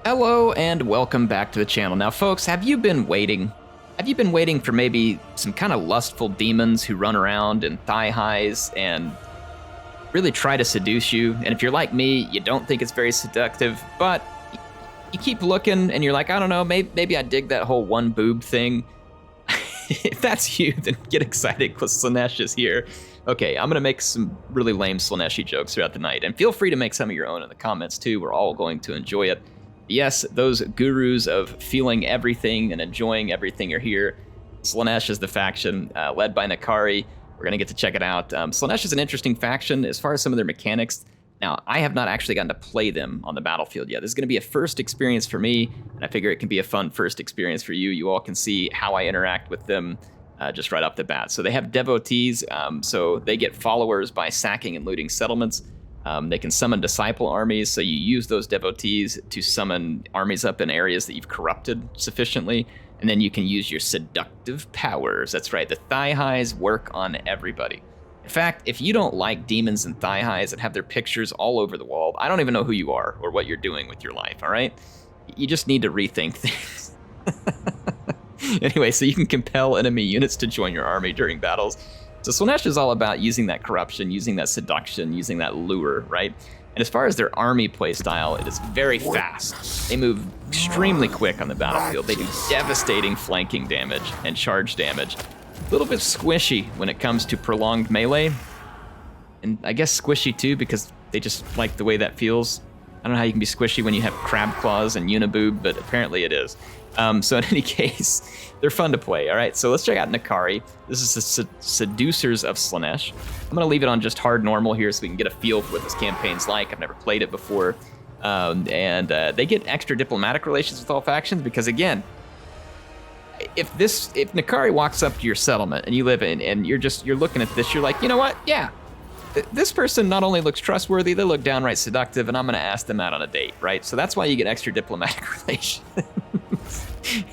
Hello and welcome back to the channel. Now folks, have you been waiting? Have you been waiting for maybe some kind of lustful demons who run around in thigh highs and really try to seduce you? And if you're like me, you don't think it's very seductive, but you keep looking and you're like, I don't know, maybe I dig that whole one boob thing. If that's you, then get excited because Slaanesh is here. Okay, I'm gonna make some really lame Slaaneshi jokes throughout the night, and feel free to make some of your own in the comments too. We're all going to enjoy it. Yes, those gurus of feeling everything and enjoying everything are here. Slaanesh is the faction led by Nakari. We're gonna get to check it out. Slaanesh is an interesting faction as far as some of their mechanics. Now, I have not actually gotten to play them on the battlefield yet. This is gonna be a first experience for me, and I figure it can be a fun first experience for you. You all can see how I interact with them just right off the bat. So they have devotees, so they get followers by sacking and looting settlements. They can summon disciple armies, so you use those devotees to summon armies up in areas that you've corrupted sufficiently, and then you can use your seductive powers. That's right, the thigh highs work on everybody. In fact, if you don't like demons and thigh highs that have their pictures all over the wall, I don't even know who you are or what you're doing with your life, all right? You just need to rethink things. Anyway, so you can compel enemy units to join your army during battles. So Slaanesh is all about using that corruption, using that seduction, using that lure, right? And as far as their army playstyle, it is very fast. They move extremely quick on the battlefield. They do devastating flanking damage and charge damage. A little bit squishy when it comes to prolonged melee. And I guess squishy too, because they just like the way that feels. I don't know how you can be squishy when you have crab claws and uniboob, but apparently it is. So in any case, they're fun to play, all right? So let's check out Nakari. This is the Seducers of Slaanesh. I'm gonna leave it on just hard normal here so we can get a feel for what this campaign's like. I've never played it before. They get extra diplomatic relations with all factions because again, if Nakari walks up to your settlement and you live in, and you're looking at this, you're like, you know what? Yeah, this person not only looks trustworthy, they look downright seductive, and I'm gonna ask them out on a date, right? So that's why you get extra diplomatic relations.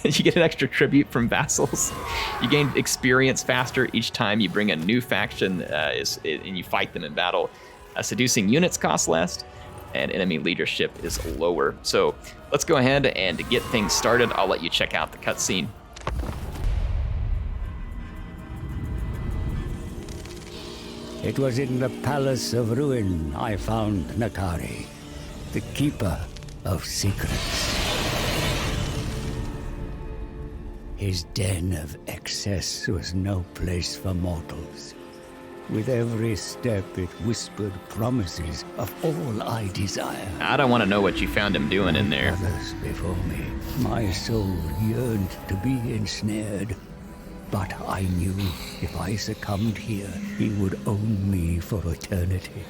You get an extra tribute from vassals. You gain experience faster each time you bring a new faction and you fight them in battle. Seducing units cost less, and enemy leadership is lower. So let's go ahead and get things started. I'll let you check out the cutscene. It was in the Palace of Ruin I found Nakari, the Keeper of Secrets. His den of excess was no place for mortals. With every step it whispered promises of all I desire. I don't want to know what you found him doing in there. Others before me, my soul yearned to be ensnared. But I knew if I succumbed here, he would own me for eternity.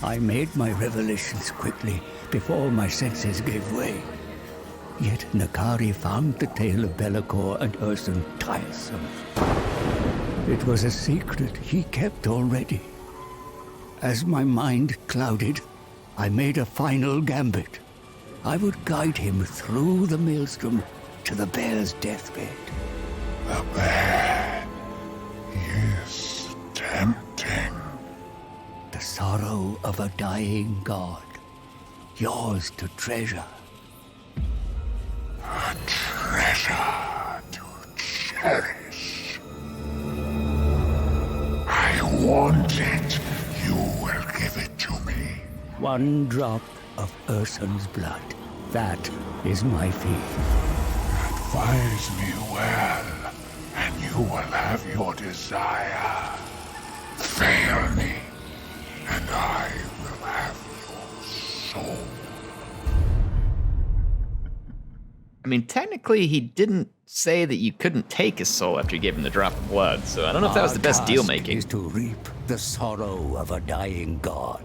I made my revelations quickly, before my senses gave way. Yet Nakari found the tale of Be'lakor and Ursun tiresome. It was a secret he kept already. As my mind clouded, I made a final gambit. I would guide him through the maelstrom to the bear's deathbed. The bear is tempting. The sorrow of a dying god, yours to treasure. A treasure to cherish. I want it. You will give it to me. One drop of Ursun's blood. That is my fee. Advise me well, and you will have your desire. Fail me, and I will have your soul. I mean, technically, he didn't say that you couldn't take his soul after you gave him the drop of blood, so I don't know if that was the best deal making. Is to reap the sorrow of a dying god.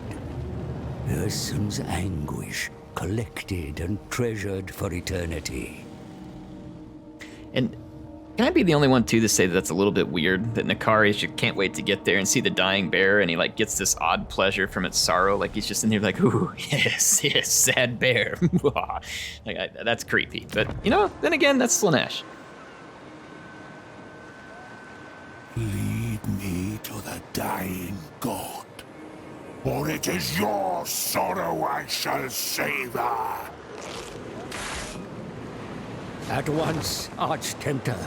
Ursun's anguish, collected and treasured for eternity. And can I be the only one too to say that that's a little bit weird, that Nakari just can't wait to get there and see the dying bear, and he like gets this odd pleasure from its sorrow, like he's just in here like, ooh, yes, sad bear. That's creepy, but you know, then again, that's Slaanesh. Lead me to the dying god, or it is your sorrow I shall savor. At once, Arch-Tempter.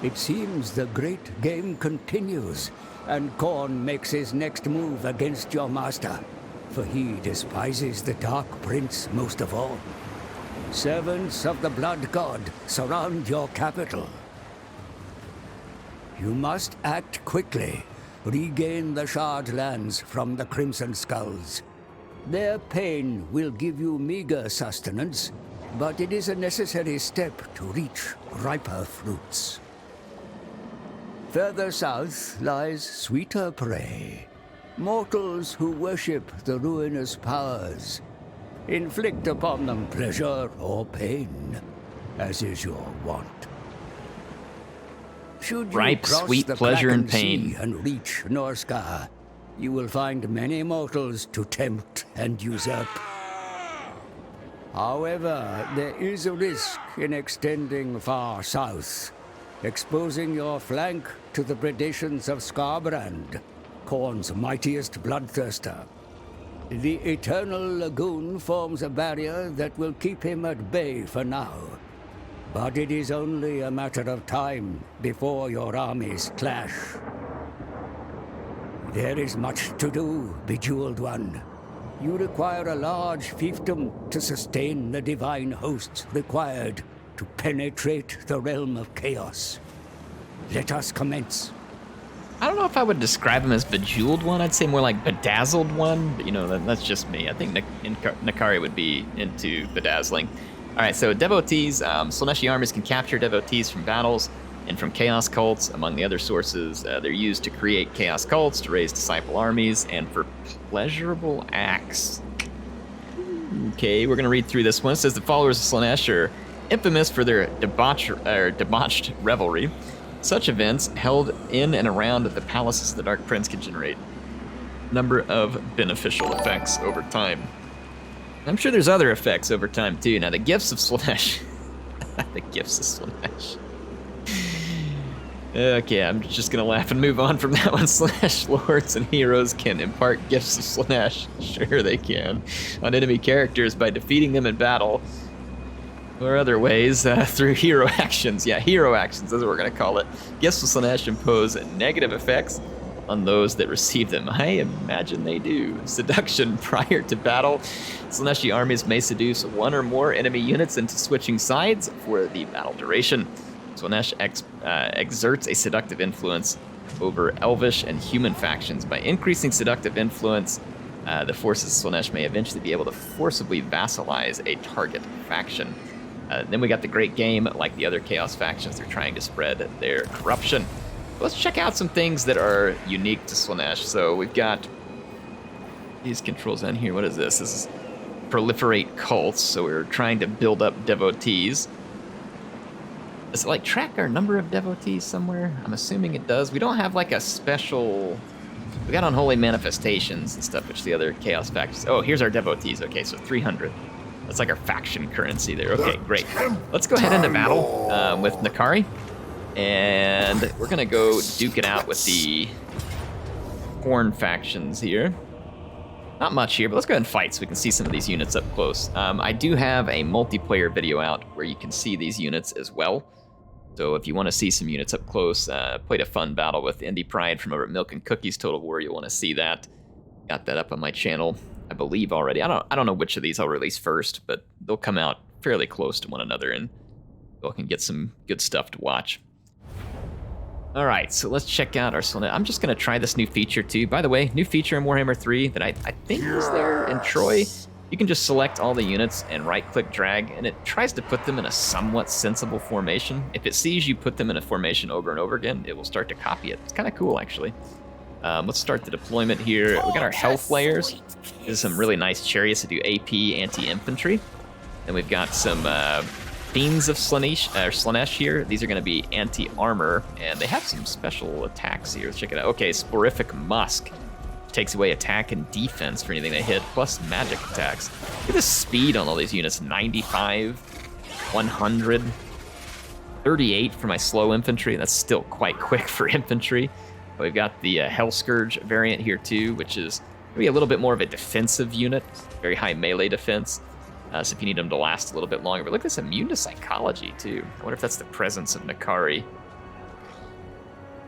It seems the great game continues, and Khorne makes his next move against your master, for he despises the Dark Prince most of all. Servants of the Blood God, surround your capital. You must act quickly. Regain the Shard lands from the Crimson Skulls. Their pain will give you meager sustenance, but it is a necessary step to reach riper fruits. Further south lies sweeter prey. Mortals who worship the ruinous powers. Inflict upon them pleasure or pain, as is your wont. Should you Ripe, cross sweet the pleasure and Kraken pain. Sea and reach Norsca, you will find many mortals to tempt and usurp. However, there is a risk in extending far south, exposing your flank to the predations of Skarbrand, Khorne's mightiest bloodthirster. The Eternal Lagoon forms a barrier that will keep him at bay for now. But it is only a matter of time before your armies clash. There is much to do, Bejeweled One. You require a large fiefdom to sustain the divine hosts required to penetrate the realm of chaos. Let us commence. I don't know if I would describe him as Bejeweled One. I'd say more like Bedazzled One, but you know, that's just me. I think Nakari would be into bedazzling. All right, so devotees. Slaaneshi armies can capture devotees from battles and from chaos cults. Among the other sources, they're used to create chaos cults, to raise disciple armies, and for pleasurable acts. Okay, we're going to read through this one. It says the followers of Slaanesh are infamous for their debauched revelry. Such events held in and around the palaces of the Dark Prince can generate a number of beneficial effects over time. I'm sure there's other effects over time too. Now the gifts of Slaanesh. The gifts of Slaanesh. Okay, I'm just gonna laugh and move on from that one. Slaanesh lords and heroes can impart gifts of Slaanesh. Sure they can. On enemy characters by defeating them in battle. Or other ways, through hero actions. Yeah, hero actions, that's what we're going to call it. Gifts of Slaanesh impose negative effects on those that receive them. I imagine they do. Seduction prior to battle. Slaaneshi armies may seduce one or more enemy units into switching sides for the battle duration. Slaanesh exerts a seductive influence over elvish and human factions. By increasing seductive influence, the forces of Slaanesh may eventually be able to forcibly vassalize a target faction. Then we got the Great Game. Like the other Chaos factions, they're trying to spread their corruption. Let's check out some things that are unique to Slaanesh. So we've got these controls on here. What is this? This is proliferate cults. So we're trying to build up devotees. Does it like track our number of devotees somewhere? I'm assuming it does. We don't have like a special... We got unholy manifestations and stuff, which the other Chaos factions... Oh, here's our devotees. Okay, so 300. That's like our faction currency there. Okay, great. Let's go ahead into battle with Nakari. And we're going to go duke it out with the Khorne factions here. Not much here, but let's go ahead and fight so we can see some of these units up close. I do have a multiplayer video out where you can see these units as well. So if you want to see some units up close, played a fun battle with Indie Pride from over at Milk and Cookies Total War, you'll want to see that. Got that up on my channel, I believe already. I don't know which of these I'll release first, but they'll come out fairly close to one another and you can get some good stuff to watch. All right, so let's check out our Slaanesh. I'm just gonna try this new feature too. By the way, new feature in Warhammer 3 that I think is there in Troy. You can just select all the units and right-click drag, and it tries to put them in a somewhat sensible formation. If it sees you put them in a formation over and over again, it will start to copy it. It's kind of cool, actually. Let's start the deployment here. We got our health layers. There's some really nice chariots that do AP anti-infantry. Then we've got some Fiends of Slaanesh here. These are going to be anti-armor, and they have some special attacks here. Let's check it out. Okay, Sporific Musk takes away attack and defense for anything they hit, plus magic attacks. Look at the speed on all these units. 95, 100, 38 for my slow infantry. That's still quite quick for infantry. But we've got the Hellscourge variant here too, which is maybe a little bit more of a defensive unit. Very high melee defense. So if you need them to last a little bit longer. But look at this, immune to psychology, too. I wonder if that's the presence of Nakari.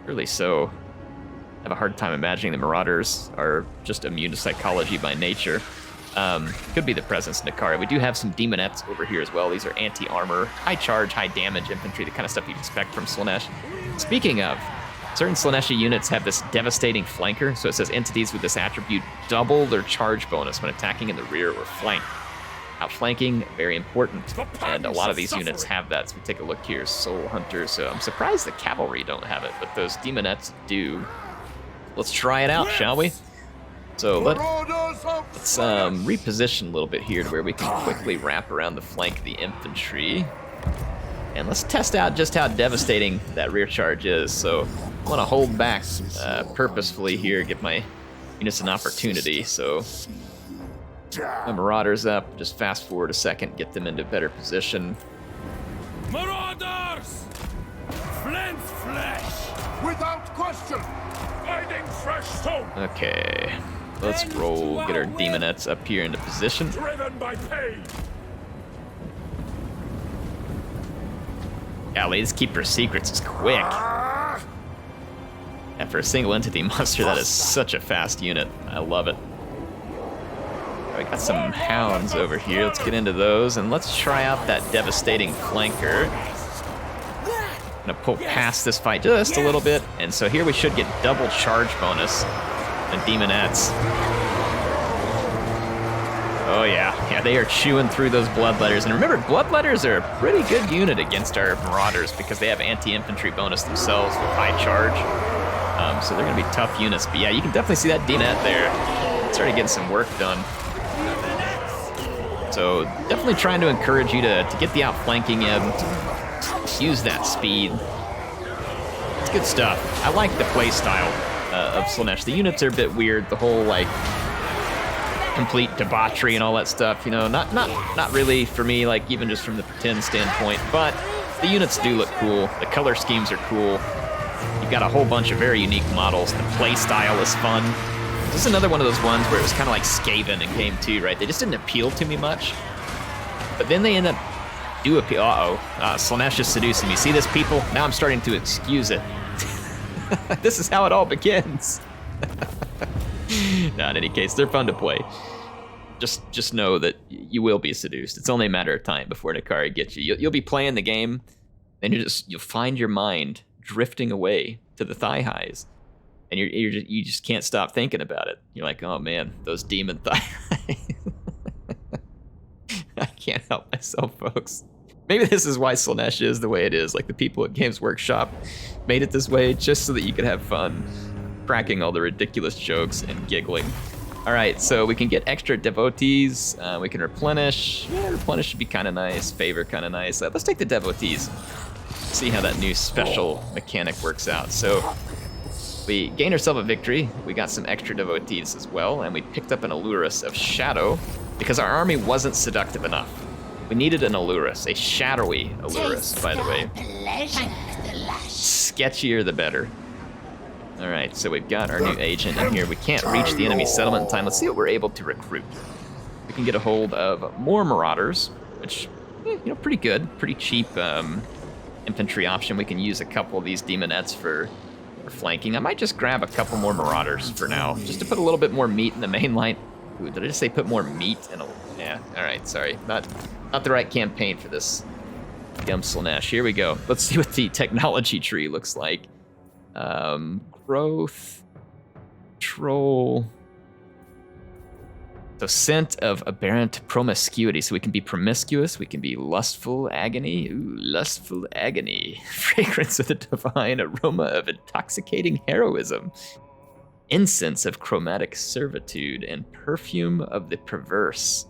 Really so. I have a hard time imagining the Marauders are just immune to psychology by nature. Could be the presence of Nakari. We do have some Demonettes over here as well. These are anti-armor, high charge, high damage infantry, the kind of stuff you'd expect from Slaanesh. Speaking of, certain Slaaneshi units have this devastating flanker, so it says entities with this attribute double their charge bonus when attacking in the rear or flank. Outflanking, very important, and a lot of these units have that. So we take a look here, Soul Hunter. So I'm surprised the cavalry don't have it, but those Demonettes do. Let's try it out, shall we? So let's reposition a little bit here to where we can quickly wrap around the flank of the infantry. And let's test out just how devastating that rear charge is. So I want to hold back purposefully here, give my units an opportunity. So my Marauders up, just fast forward a second, get them into better position. Marauders! Flint flesh! Without question! Fighting fresh stone! Okay, let's roll, get our Demonettes up here into position. Driven by pain! Golly, this Keeper Secrets is quick. And for a single entity monster, that is such a fast unit. I love it. We got some hounds over here. Let's get into those, and let's try out that devastating flanker. I'm gonna pull past this fight just a little bit, and so here we should get double charge bonus and Demonettes. Oh yeah, they are chewing through those Bloodletters. And remember, Bloodletters are a pretty good unit against our Marauders because they have anti-infantry bonus themselves with high charge. So they're gonna be tough units. But yeah, you can definitely see that Demonette there. Started getting some work done. So definitely trying to encourage you to get the outflanking in, use that speed. It's good stuff. I like the play style of Slaanesh. The units are a bit weird. The whole like complete debauchery and all that stuff, you know, not really for me, like even just from the pretend standpoint, but the units do look cool. The color schemes are cool. You've got a whole bunch of very unique models. The play style is fun. This is another one of those ones where it was kind of like Skaven in Game 2, right? They just didn't appeal to me much. But then they end up do appeal. Slaanesh is seducing me. See this, people? Now I'm starting to excuse it. This is how it all begins. No, in any case, they're fun to play. Just know that you will be seduced. It's only a matter of time before Nakari gets you. You'll be playing the game, and you'll find your mind drifting away to the thigh highs. And you just can't stop thinking about it. You're like, oh man, those demon thighs. I can't help myself, folks. Maybe this is why Slaanesh is the way it is. Like the people at Games Workshop made it this way just so that you could have fun, cracking all the ridiculous jokes and giggling. All right, so we can get extra devotees. We can replenish. Yeah, replenish should be kind of nice. Favor kind of nice. Let's take the devotees. See how that new special mechanic works out. So we gained ourselves a victory. We got some extra devotees as well, and we picked up an Allurus of Shadow because our army wasn't seductive enough. We needed an Allurus, a shadowy Allurus, by the way. Sketchier the better. All right, so we've got our new agent in here. We can't reach the enemy settlement in time. Let's see what we're able to recruit. We can get a hold of more Marauders, which, you know, pretty good, pretty cheap infantry option. We can use a couple of these Demonettes for flanking. I might just grab a couple more Marauders for now, just to put a little bit more meat in the main line. Ooh, did I just say put more meat in a... Yeah, all right, sorry. Not the right campaign for this dumb Slaanesh. Here we go. Let's see what the technology tree looks like. Growth, control. So scent of aberrant promiscuity. So we can be promiscuous, we can be lustful agony. Ooh, lustful agony. Fragrance of the divine, aroma of intoxicating heroism. Incense of chromatic servitude, and perfume of the perverse.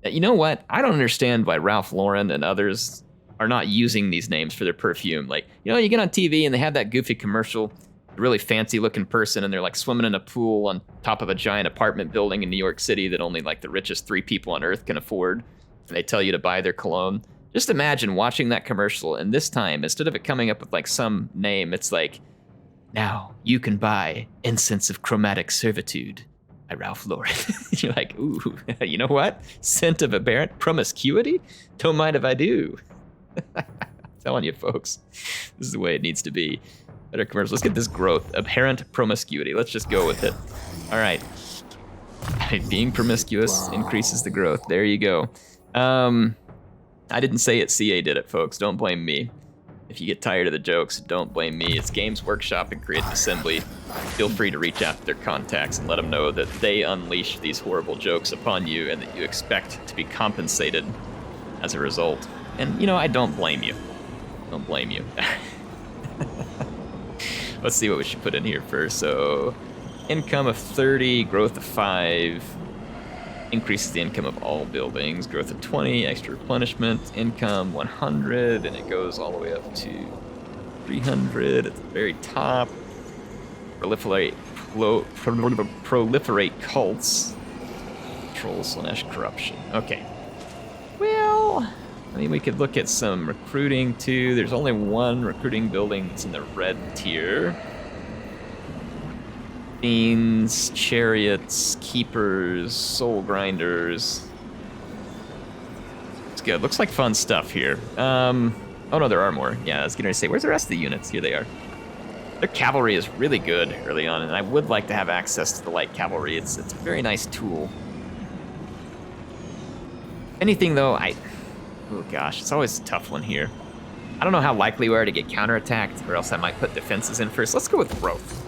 You know what? I don't understand why Ralph Lauren and others are not using these names for their perfume. Like, you know, you get on TV and they have that goofy commercial, a really fancy looking person, and they're like swimming in a pool on top of a giant apartment building in New York City that only like the richest 3 people on earth can afford. And they tell you to buy their cologne. Just imagine watching that commercial, and this time, instead of it coming up with like some name, it's like, now you can buy Incense of Chromatic Servitude. Hi, Ralph Lauren. You're like, ooh, you know what? Scent of aberrant promiscuity? Don't mind if I do. I'm telling you, folks, this is the way it needs to be. Better commercials. Let's get this growth. Abhorrent promiscuity. Let's just go with it. All right. Being promiscuous increases the growth. There you go. I didn't say it. CA did it, folks. Don't blame me. If you get tired of the jokes, don't blame me. It's Games Workshop and Creative Assembly. Feel free to reach out to their contacts and let them know that they unleash these horrible jokes upon you and that you expect to be compensated as a result. And, you know, I don't blame you. Don't blame you. Let's see what we should put in here first. So, income of 30, growth of 5, increases the income of all buildings, growth of 20, extra replenishment, income 100, and it goes all the way up to 300 at the very top. Proliferate cults, control/corruption. Okay. Well, I mean, we could look at some recruiting too. There's only one recruiting building that's in the red tier. Fiends, chariots, keepers, soul grinders. It's good. Looks like fun stuff here. Oh no, there are more. Yeah, I was gonna say, where's the rest of the units? Here they are. Their cavalry is really good early on, and I would like to have access to the light cavalry. It's a very nice tool. Anything though, oh gosh, it's always a tough one here. I don't know how likely we are to get counterattacked, or else I might put defenses in first. Let's go with growth.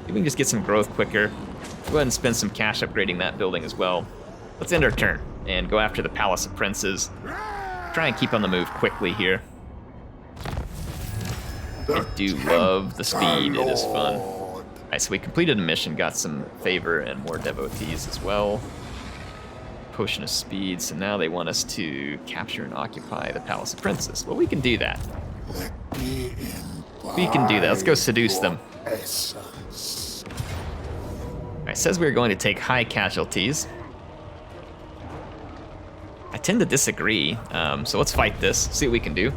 Maybe we can just get some growth quicker. Go ahead and spend some cash upgrading that building as well. Let's end our turn and go after the Palace of Princes. Try and keep on the move quickly here. I do love the speed, it is fun. All right, so we completed a mission, got some favor and more devotees as well. Potion of speed, so now they want us to capture and occupy the Palace of Princes. Well, we can do that. We can do that. Let's go seduce them. All right, it says we're going to take high casualties. I tend to disagree, so let's fight this, see what we can do.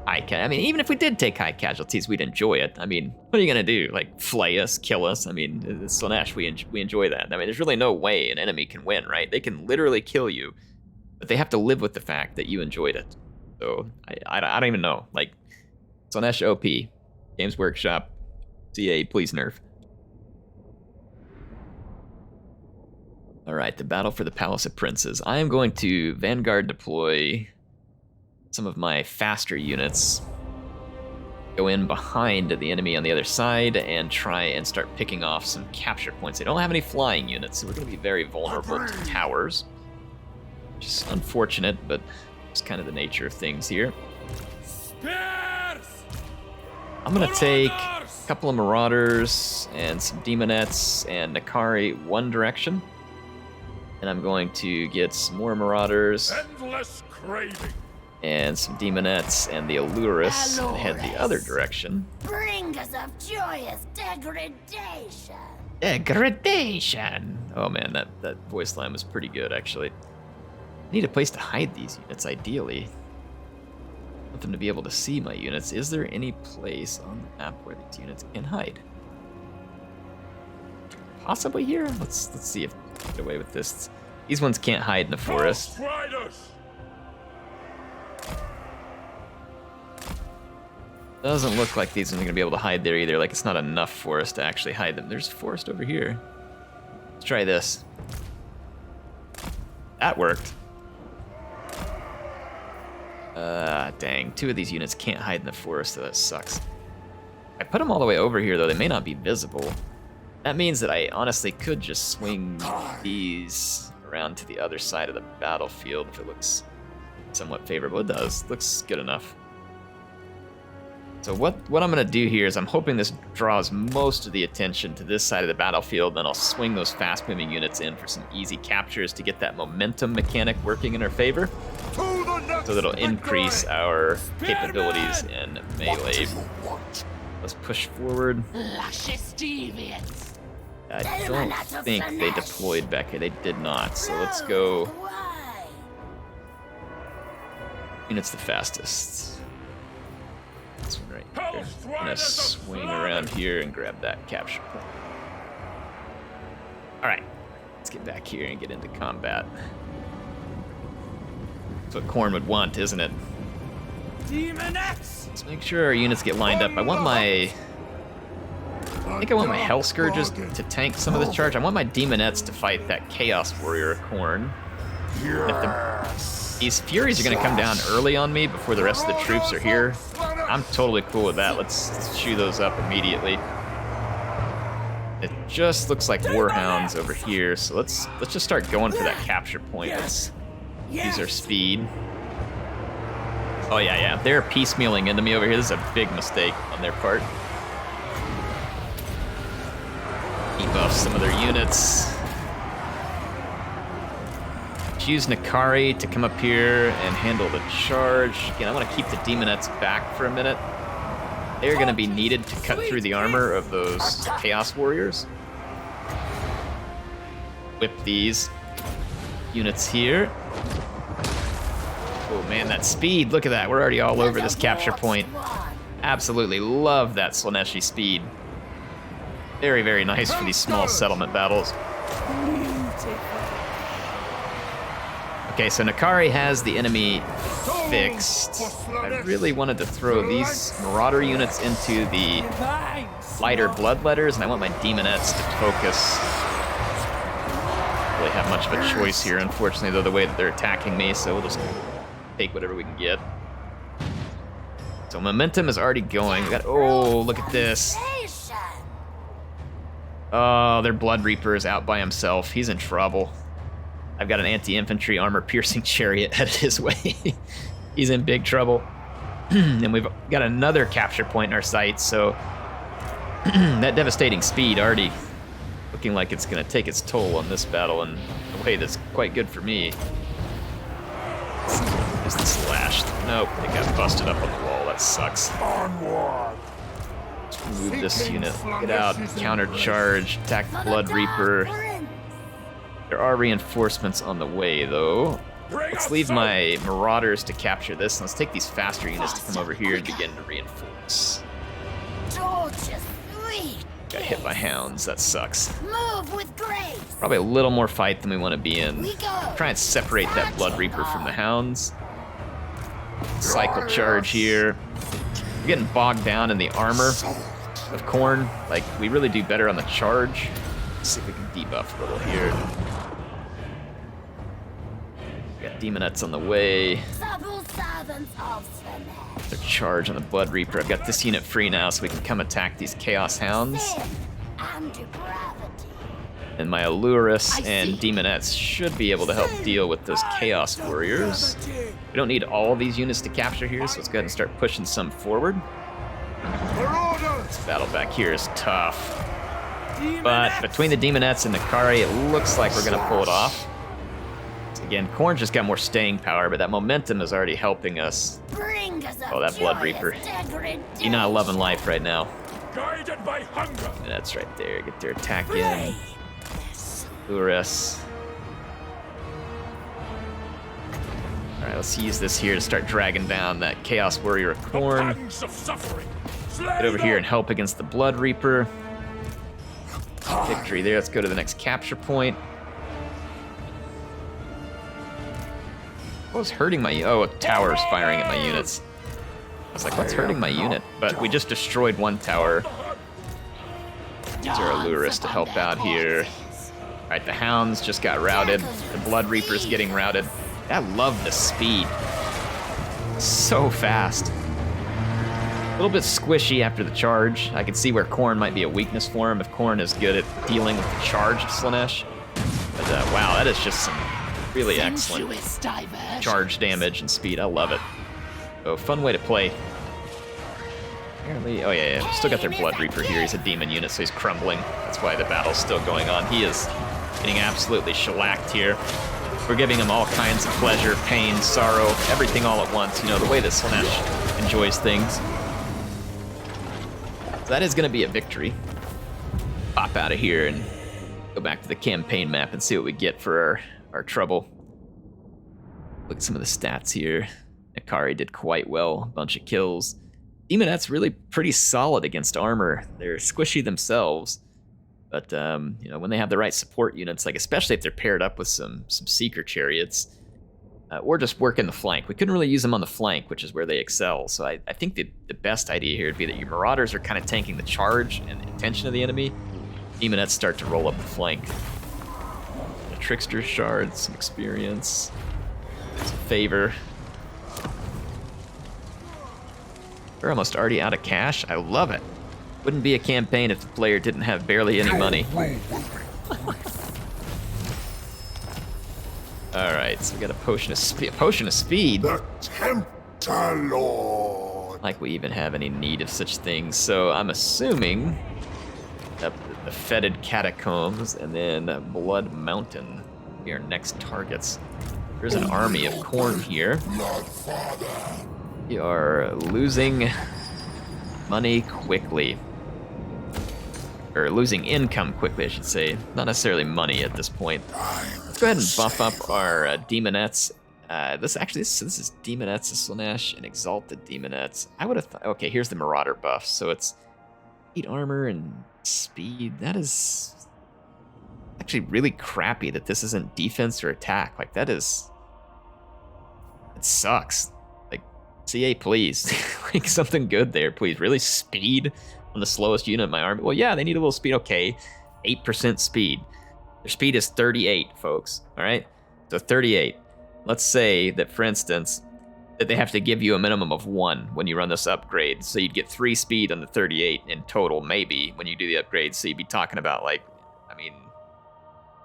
I mean, even if we did take high casualties, we'd enjoy it. I mean, what are you gonna do? Like, flay us, kill us? I mean, it's Slaanesh, we enjoy that. I mean, there's really no way an enemy can win, right? They can literally kill you, but they have to live with the fact that you enjoyed it. So, I don't even know. Like, Slaanesh OP, Games Workshop, CA, please nerf. All right, the battle for the Palace of Princes. I am going to Vanguard deploy some of my faster units, go in behind the enemy on the other side, and try and start picking off some capture points. They don't have any flying units, so we're going to be very vulnerable to towers. Which is unfortunate, but it's kind of the nature of things here. I'm going to take a couple of Marauders and some Demonettes and Nakari one direction. And I'm going to get some more Marauders. Endless craving. And some Demonettes and the Allurus and head the other direction. Bring us of joyous degradation. Degradation! Oh man, that voice line was pretty good, actually. I need a place to hide these units, ideally. I want them to be able to see my units. Is there any place on the map where these units can hide? Possibly here? Let's see if we can get away with this. These ones can't hide in the forest. Doesn't look like these ones are gonna be able to hide there either. Like, it's not enough for us to actually hide them. There's a forest over here. Let's try this. That worked. Dang. 2 of these units can't hide in the forest, so that sucks. I put them all the way over here, though. They may not be visible. That means that I honestly could just swing these around to the other side of the battlefield if it looks somewhat favorable. It does. Looks good enough. So what I'm going to do here is I'm hoping this draws most of the attention to this side of the battlefield, then I'll swing those fast-moving units in for some easy captures to get that momentum mechanic working in our favor, so that'll increase our capabilities in melee. Let's push forward. Luscious deviants. I don't think they deployed back here. They did not, so let's go. Units the fastest. This one right here. I'm gonna swing around here and grab that capture point. All Let's get back here and get into combat. That's what Khorne would want, isn't it? Demonettes! Let's make sure our units get lined up. I want my... I think I want my Hell Scourges to tank some of this charge. I want my Demonettes to fight that Chaos Warrior Khorne. If these Furies are going to come down early on me before the rest of the troops are here, I'm totally cool with that. Let's chew those up immediately. It just looks like Warhounds over here, so let's just start going for that capture point. Let's use our speed. Oh yeah, they're piecemealing into me over here. This is a big mistake on their part. Debuff some of their units. Use Nakari to come up here and handle the charge. Again, I want to keep the Demonettes back for a minute. They're going to be needed to cut through the armor of those Chaos Warriors. Whip these units here. Oh man, that speed, look at that. We're already all over this capture point. Absolutely love that Slaaneshi speed. Very, very nice for these small settlement battles. Okay, so Nakari has the enemy fixed. I really wanted to throw these Marauder units into the lighter Bloodletters, and I want my Demonettes to focus. Really have much of a choice here, unfortunately, though, the way that they're attacking me, so we'll just take whatever we can get. So momentum is already going. We got, oh, look at this. Oh, their Blood Reaper is out by himself. He's in trouble. I've got an anti-infantry armor-piercing chariot headed his way. He's in big trouble. And we've got another capture point in our sights, so that devastating speed already looking like it's going to take its toll on this battle in a way that's quite good for me. Is the slash? Nope, it got busted up on the wall. That sucks. Let's remove this unit. Get out, counter-charge, attack the Blood Reaper. There are reinforcements on the way, though. Let's leave my Marauders to capture this, and let's take these faster units to come over here and begin to reinforce. Got hit by hounds, that sucks. Move with grace. Probably a little more fight than we want to be in. Try and separate that Blood Reaper from the hounds. Cycle charge here. We're getting bogged down in the armor of Khorne. Like, we really do better on the charge. Let's see if we can debuff a little here. We got Demonettes on the way. Their charge on the Blood Reaper. I've got this unit free now, so we can come attack these Chaos Hounds. And my Allurus and Demonettes should be able to help deal with those Chaos Warriors. We don't need all of these units to capture here, so let's go ahead and start pushing some forward. This battle back here is tough. But between the Demonettes and Nakari, it looks like we're going to pull it off. Again, Khorne just got more staying power, but that momentum is already helping us. Oh, that Blood Reaper. You're not loving life right now. Guided by hunger. That's right there. Get their attack in. Urus. Alright, let's use this here to start dragging down that Chaos Warrior of Khorne. Get over here and help against the Blood Reaper. Victory there. Let's go to the next capture point. What was hurting my... Oh, a tower's firing at my units. I was like, what's hurting my unit? But we just destroyed one tower. Use our Allurus to help out here. Alright, the Hounds just got routed. The Blood Reaper's getting routed. I love the speed. So fast. A little bit squishy after the charge. I can see where Khorne might be a weakness for him if Khorne is good at dealing with the charged Slaanesh. But wow, that is just some really excellent charge damage and speed. I love it. Oh, fun way to play. Apparently, oh yeah, still got their Blood Reaper here. He's a demon unit, so he's crumbling. That's why the battle's still going on. He is getting absolutely shellacked here. We're giving him all kinds of pleasure, pain, sorrow, everything all at once. You know, the way that Slaanesh enjoys things. So that is going to be a victory. Pop out of here and go back to the campaign map and see what we get for our trouble. Look at some of the stats here. Nakari did quite well, a bunch of kills. Demonette's really pretty solid against armor. They're squishy themselves. But you know, when they have the right support units, like especially if they're paired up with some seeker chariots, or just work in the flank. We couldn't really use them on the flank, which is where they excel. So I think the best idea here would be that your Marauders are kind of tanking the charge and intention of the enemy. Demonettes start to roll up the flank. The Trickster Shard, some experience, some favor. We're almost already out of cash. I love it. Wouldn't be a campaign if the player didn't have barely any money. All right, so we got a potion of speed. The Tempter Lord. Like we even have any need of such things. So I'm assuming that the fetid catacombs and then Blood Mountain will be our next targets. There's an army of corn here. Bloodfather. We are losing money quickly. Or losing income quickly, I should say. Not necessarily money at this point. Let's go ahead and buff up our Demonettes. This is Demonettes of Slaanesh and Exalted Demonettes. I would have thought, okay, here's the Marauder buff. So it's 8 armor and speed. That is actually really crappy that this isn't defense or attack. Like it sucks. Like CA, please. Like something good there, please. Really speed on the slowest unit in my army. Well, yeah, they need a little speed. Okay, 8% speed. Their speed is 38, folks. All right, so 38. Let's say that, for instance, that they have to give you a minimum of 1 when you run this upgrade. So you'd get 3 speed on the 38 in total, maybe, when you do the upgrade. So you'd be talking about, like, I mean,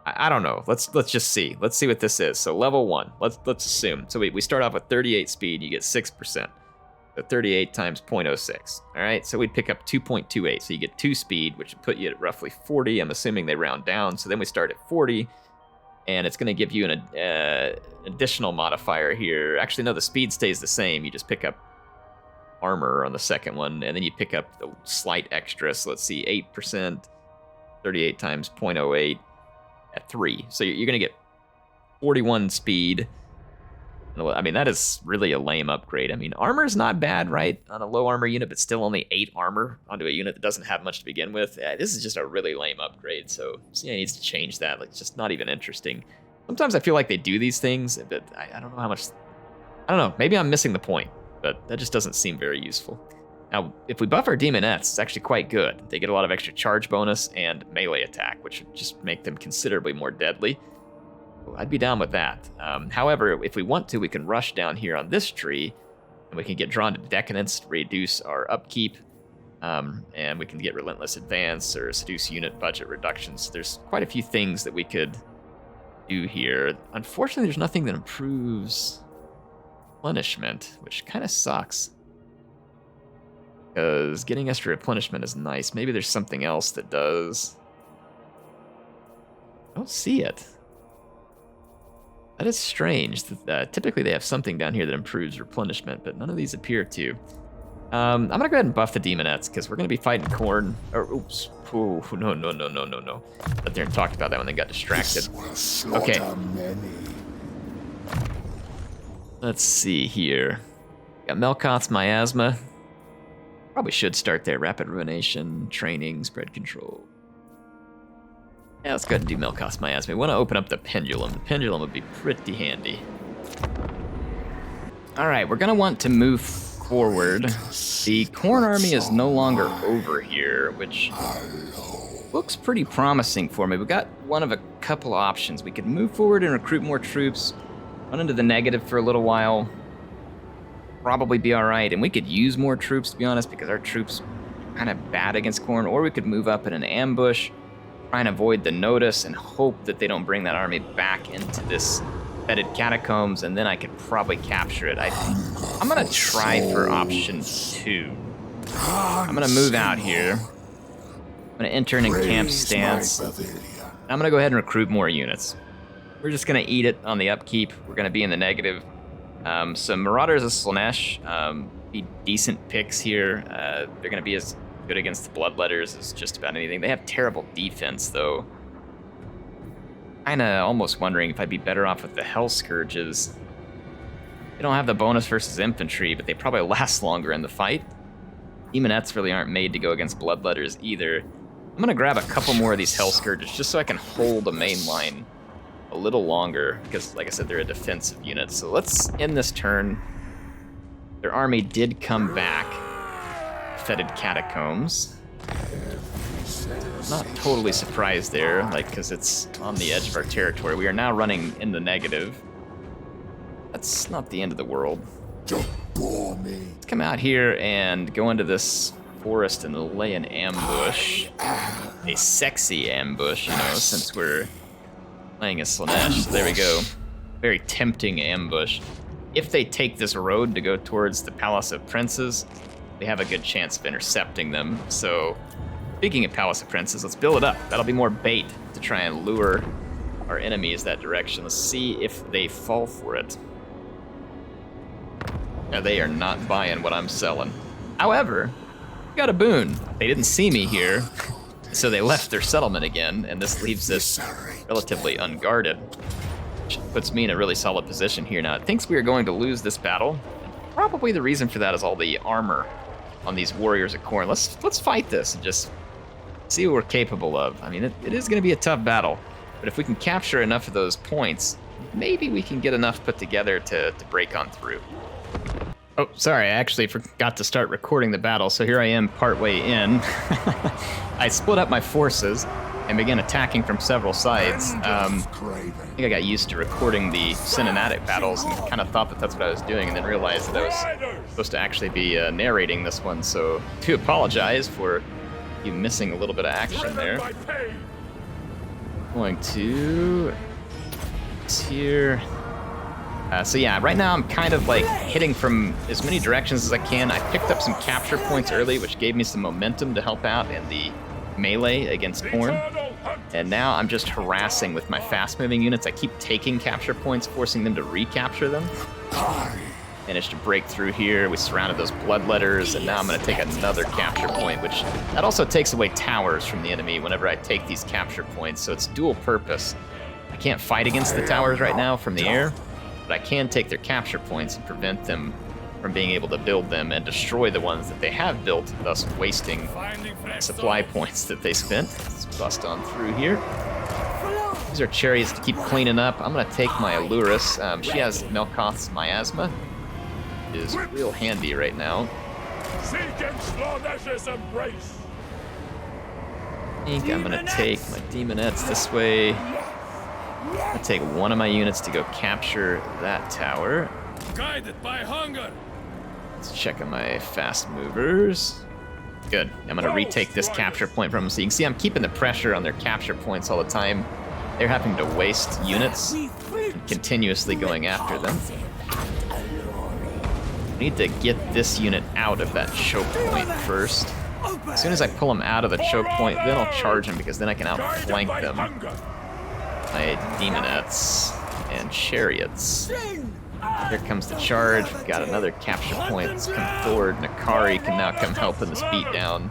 I don't know. Let's just see. Let's see what this is. So level 1. Let's assume. So we start off with 38 speed. You get 6%. So 38 times 0.06. All right, so we'd pick up 2.28. So you get 2 speed, which would put you at roughly 40. I'm assuming they round down. So then we start at 40, and it's going to give you an additional modifier here. Actually, no, the speed stays the same. You just pick up armor on the second one, and then you pick up the slight extra. So let's see, 8%, 38 times 0.08 at 3. So you're going to get 41 speed. I mean, that is really a lame upgrade. I mean, armor's not bad, right? On a low armor unit, but still only 8 armor onto a unit that doesn't have much to begin with. This is just a really lame upgrade, so CA needs to change that. Like, it's just not even interesting. Sometimes I feel like they do these things, but I don't know how much... I don't know, maybe I'm missing the point, but that just doesn't seem very useful. Now, if we buff our Demonettes, it's actually quite good. They get a lot of extra charge bonus and melee attack, which would just make them considerably more deadly. I'd be down with that. However, if we want to, we can rush down here on this tree, and we can get drawn to Decadence to reduce our upkeep, and we can get Relentless Advance or Seduce unit budget reductions. There's quite a few things that we could do here. Unfortunately, there's nothing that improves replenishment, which kind of sucks. Because getting extra replenishment is nice. Maybe there's something else that does. I don't see it. That is strange. Typically they have something down here that improves replenishment, but none of these appear to. I'm gonna go ahead and buff the Demonettes because we're gonna be fighting corn. Or oops. Ooh, no. But they talked about that when they got distracted. Okay. Let's see here. Got Melkoth's Miasma. Probably should start there. Rapid Ruination, Training, Spread Control. Yeah, let's go ahead and do Melkoth's Miasma. We want to open up the Pendulum. The Pendulum would be pretty handy. All right, we're going to want to move forward. The Corn Army is no longer over here, which looks pretty promising for me. We've got one of a couple options. We could move forward and recruit more troops, run into the negative for a little while, probably be all right. And we could use more troops, to be honest, because our troops are kind of bad against Corn. Or we could move up in an ambush, try and avoid the notice and hope that they don't bring that army back into this fetid catacombs, and then I could probably capture it. I'm gonna try for option 2. I'm gonna move out here. I'm gonna enter in camp stance. I'm gonna go ahead and recruit more units. We're just gonna eat it on the upkeep. We're gonna be in the negative. So Marauders of Slaanesh, be decent picks here. They're gonna be as good against the Bloodletters as just about anything. They have terrible defense, though. Kinda almost wondering if I'd be better off with the Hell Scourges. They don't have the bonus versus infantry, but they probably last longer in the fight. Demonettes really aren't made to go against Bloodletters either. I'm gonna grab a couple more of these Hell Scourges just so I can hold the main line a little longer, because like I said, they're a defensive unit. So let's end this turn. Their army did come back. Fetid catacombs. Not totally surprised there, like, because it's on the edge of our territory. We are now running in the negative. That's not the end of the world. Don't bore me. Let's come out here and go into this forest and lay an ambush. A sexy ambush, you know, since we're playing as Slaanesh. So there we go. Very tempting ambush. If they take this road to go towards the Palace of Princes, we have a good chance of intercepting them. So, speaking of Palace of Princes, let's build it up. That'll be more bait to try and lure our enemies that direction. Let's see if they fall for it. Now, they are not buying what I'm selling. However, we got a boon. They didn't see me here, so they left their settlement again, and this leaves us relatively unguarded, which puts me in a really solid position here. Now, it thinks we are going to lose this battle. Probably the reason for that is all the armor on these warriors of Khorne. Let's fight this and just see what we're capable of. I mean, it is going to be a tough battle, but if we can capture enough of those points, maybe we can get enough put together to break on through. Oh, sorry, I actually forgot to start recording the battle, so here I am partway in. I split up my forces and began attacking from several sides. I think I got used to recording the cinematic battles and kind of thought that that's what I was doing, and then realized that I was supposed to actually be narrating this one, so I do apologize for you missing a little bit of action there. Going to... here... so yeah, right now I'm kind of like hitting from as many directions as I can. I picked up some capture points early, which gave me some momentum to help out in the melee against Khorne. And now I'm just harassing with my fast-moving units. I keep taking capture points, forcing them to recapture them. Managed to break through here. We surrounded those bloodletters, and now I'm going to take another capture point, which that also takes away towers from the enemy whenever I take these capture points, so it's dual purpose. I can't fight against the towers right now from the air, but I can take their capture points and prevent them from being able to build them and destroy the ones that they have built, thus wasting supply points that they spent. Let's bust on through here. These are chariots to keep cleaning up. I'm going to take my Allurus. She has Melkoth's miasma. It is real handy right now. Seek in Slaanesh's embrace. I think I'm going to take my demonettes this way. I'm going to take one of my units to go capture that tower. Guided by hunger. Let's check on my fast movers. Good. I'm going to retake this capture point from them. So you can see I'm keeping the pressure on their capture points all the time. They're having to waste units and continuously going after them. I need to get this unit out of that choke point first. As soon as I pull them out of the choke point, then I'll charge them, because then I can outflank them. My demonettes and chariots. Here comes the charge. We've got another capture point that's come forward. Nakari can now come help in this beatdown.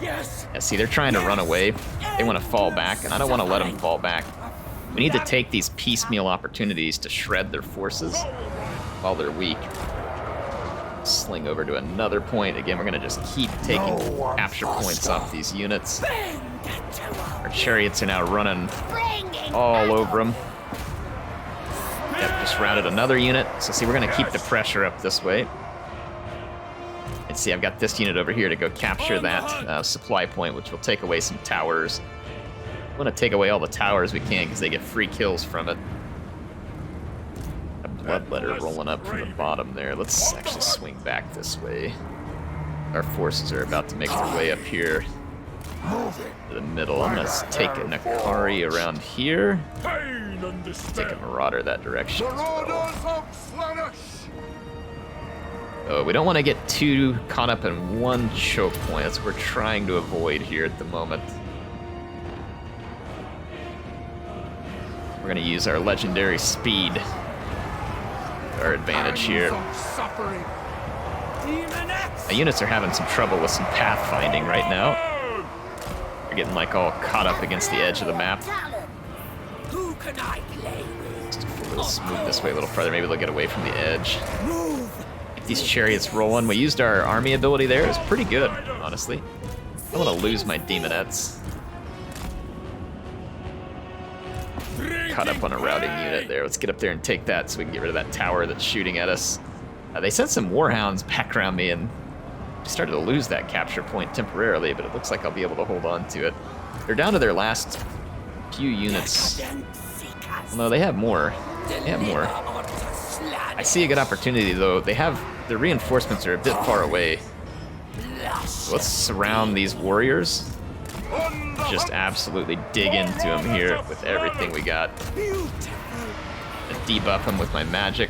Yeah, see, they're trying to run away. They want to fall back, and I don't want to let them fall back. We need to take these piecemeal opportunities to shred their forces while they're weak. Sling over to another point. Again, we're going to just keep taking capture points off these units. Our chariots are now running all over them. Yep, just routed another unit. So see, we're going to keep the pressure up this way. And see, I've got this unit over here to go capture that supply point, which will take away some towers. We want to take away all the towers we can, because they get free kills from it. A bloodletter rolling up from the bottom there. Let's actually swing back this way. Our forces are about to make their way up here to the middle. I'm going to take a Nakari around here. Take a Marauder that direction as well. Oh, we don't want to get too caught up in one choke point. That's what we're trying to avoid here at the moment. We're going to use our legendary speed to our advantage here. My units are having some trouble with some pathfinding right now. They're getting like all caught up against the edge of the map. Let's move this way a little further. Maybe they'll get away from the edge. Get these chariots rolling. We used our army ability there. It was pretty good, honestly. I want to lose my demonettes. Caught up on a routing unit there. Let's get up there and take that so we can get rid of that tower that's shooting at us. They sent some warhounds back around me and started to lose that capture point temporarily, but it looks like I'll be able to hold on to it. They're down to their last few units. No, they have more. They have more. I see a good opportunity though. The reinforcements are a bit far away. So let's surround these warriors. Just absolutely dig into them here with everything we got. Debuff them with my magic.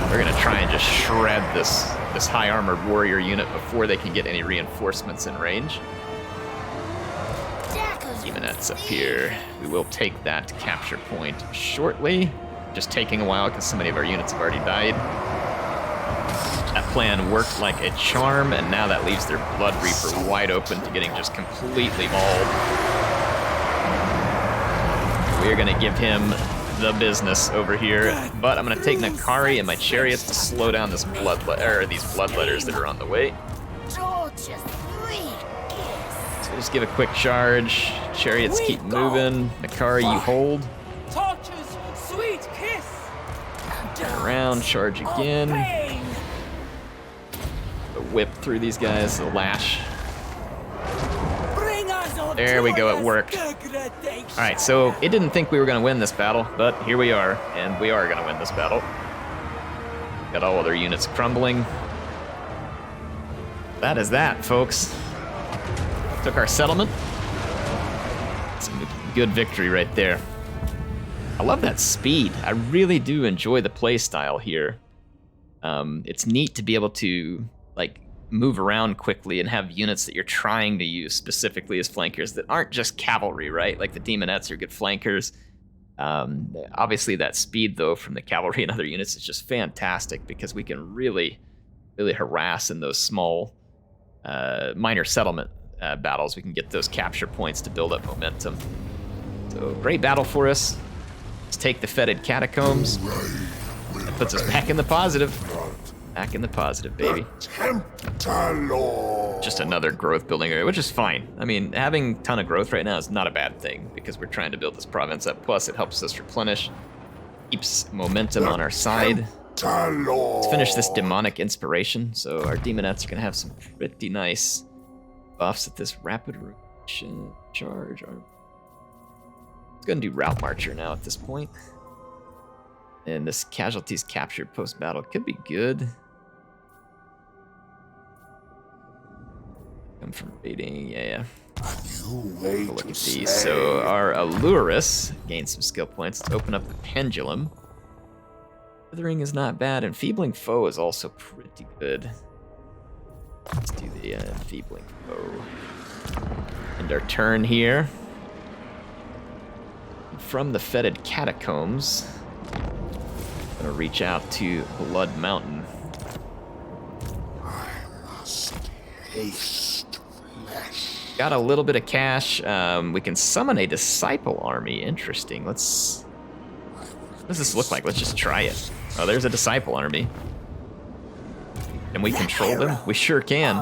We're gonna try and just shred this high armored warrior unit before they can get any reinforcements in range. Demonettes up here. We will take that capture point shortly. Just taking a while because so many of our units have already died. That plan worked like a charm, and now that leaves their Blood Reaper wide open to getting just completely mauled. We're gonna give him the business over here, but I'm gonna take Nakari and my chariots to slow down this these bloodletters that are on the way. So just give a quick charge. Chariots keep moving. Nakari, you hold. Torches, sweet kiss. Turn around, charge again. The whip through these guys, the lash. There we go, it worked. Alright, so it didn't think we were going to win this battle, but here we are, and we are going to win this battle. Got all other units crumbling. That is that, folks. Took our settlement. It's a good victory right there. I love that speed. I really do enjoy the play style here. It's neat to be able to like move around quickly and have units that you're trying to use specifically as flankers that aren't just cavalry, right? Like the demonettes are good flankers. Obviously that speed though from the cavalry and other units is just fantastic because we can really harass in those small minor settlement battles. We can get those capture points to build up momentum. So great battle for us. Let's take the fetid catacombs. That puts us back in the positive. Back in the positive, baby. Just another growth building area, which is fine. I mean, having a ton of growth right now is not a bad thing because we're trying to build this province up. Plus, it helps us replenish, keeps momentum on our side. Let's finish this demonic inspiration. So our demonettes are going to have some pretty nice buffs at this rapid charge. Let's go and do Route Marcher now at this point. And this casualties captured post-battle could be good. Come from raiding, yeah. Look at these. So our Allurus gained some skill points. Let's open up the Pendulum. Withering is not bad, and Enfeebling Foe is also pretty good. Let's do the Enfeebling Foe. End our turn here. From the fetid catacombs, I'm gonna reach out to Blood Mountain. I must taste flesh. Got a little bit of cash. We can summon a disciple army. Interesting. What does this look like? Let's just try it. Oh, there's a disciple army. Can we control them? We sure can.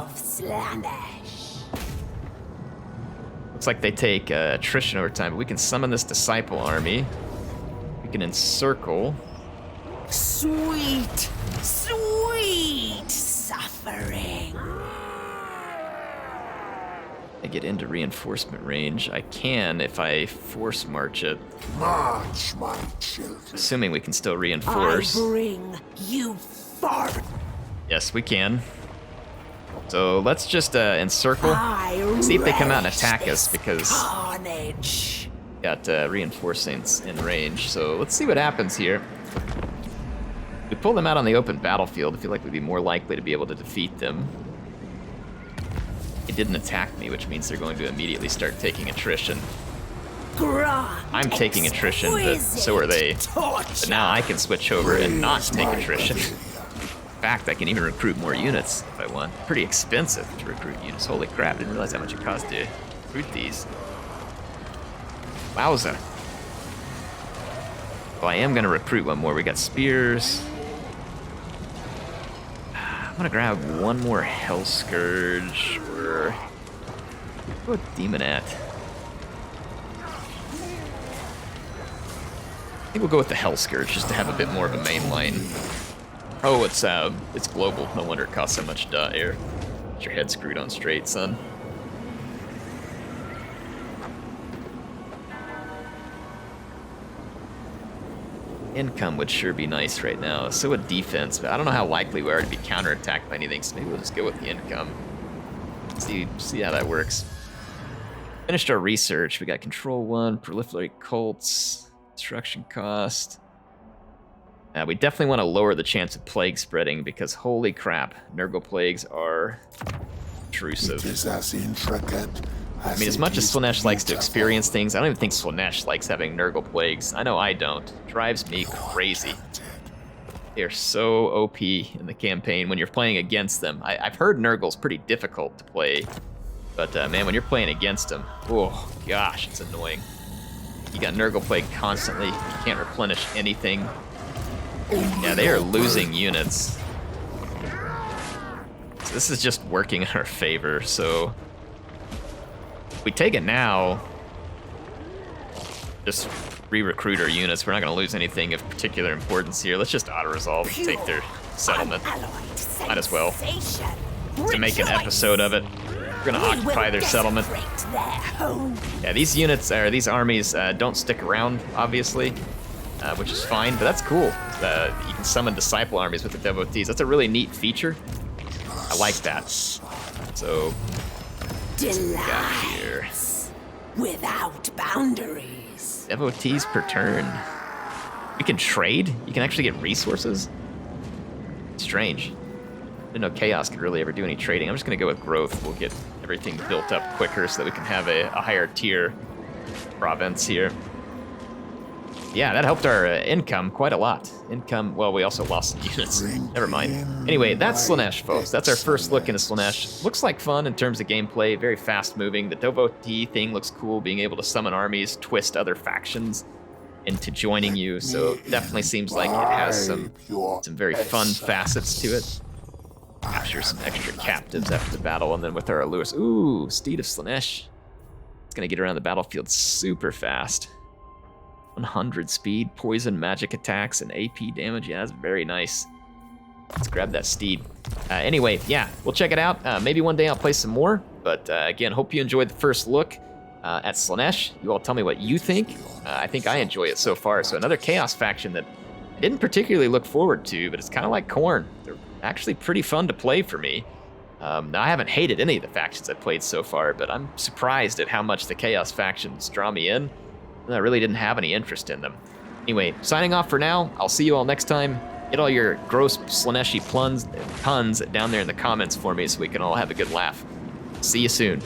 Looks like they take attrition over time, but we can summon this disciple army. We can encircle. Sweet, sweet suffering. I get into reinforcement range. I can if I force march it. March, my children. Assuming we can still reinforce. I bring you forth. Yes, we can. So let's just encircle. See if they come out and attack us because carnage. Got reinforcements in range. So let's see what happens here. If we pull them out on the open battlefield, I feel like we'd be more likely to be able to defeat them. It didn't attack me, which means they're going to immediately start taking attrition. I'm taking attrition, but so are they. But now I can switch over and not take attrition. In fact, I can even recruit more units if I want. Pretty expensive to recruit units. Holy crap, didn't realize how much it cost to recruit these. Wowza. Well, I am gonna recruit one more. We got spears. I'm gonna grab one more Hell Scourge or What demon at? I think we'll go with the Hell Scourge just to have a bit more of a main line. Oh, it's global. No wonder it costs so much air. Get your head screwed on straight, son. Income would sure be nice right now. So would defense, but I don't know how likely we are to be counterattacked by anything, so maybe we'll just go with the income. See how that works. Finished our research. We got control 1, proliferate cults, destruction cost. We definitely want to lower the chance of plague spreading because holy crap, Nurgle plagues are intrusive. It is as intricate I mean, as much as Slaanesh likes to experience things, I don't even think Slaanesh likes having Nurgle plagues. I know I don't. It drives me crazy. They're so OP in the campaign when you're playing against them. I've heard Nurgle's pretty difficult to play, but man, when you're playing against them, oh gosh, it's annoying. You got Nurgle plague constantly. You can't replenish anything. Yeah, they are losing units. So this is just working in our favor, so if we take it now, just re-recruit our units. We're not going to lose anything of particular importance here. Let's just auto-resolve and take their settlement. Might as well. To make an episode of it. We're going to occupy their settlement. Yeah, these units, or these armies, don't stick around, obviously, which is fine, but that's cool. You can summon disciple armies with the devotees. That's a really neat feature. I like that. So, here. Without boundaries. Devotees per turn. You can trade? You can actually get resources? Strange. I didn't know Chaos could really ever do any trading. I'm just going to go with growth. We'll get everything built up quicker so that we can have a higher tier province here. Yeah, that helped our income quite a lot. Income, well, we also lost some units. Never mind. Anyway, that's Slaanesh, folks. That's our first look into Slaanesh. Looks like fun in terms of gameplay, very fast-moving. The devotee thing looks cool, being able to summon armies, twist other factions into joining you. So definitely seems like it has some very fun facets to it. Capture some extra captives after the battle, and then with our allures. Ooh, Steed of Slaanesh. It's gonna get around the battlefield super fast. 100 speed, poison, magic attacks, and AP damage. Yeah, that's very nice. Let's grab that steed. Anyway, yeah, we'll check it out. Maybe one day I'll play some more. But again, hope you enjoyed the first look at Slaanesh. You all tell me what you think. I think I enjoy it so far. So another Chaos faction that I didn't particularly look forward to, but it's kind of like Khorne. They're actually pretty fun to play for me. Now, I haven't hated any of the factions I've played so far, but I'm surprised at how much the Chaos factions draw me in. I really didn't have any interest in them. Anyway, signing off for now. I'll see you all next time. Get all your gross Slaaneshi puns down there in the comments for me so we can all have a good laugh. See you soon.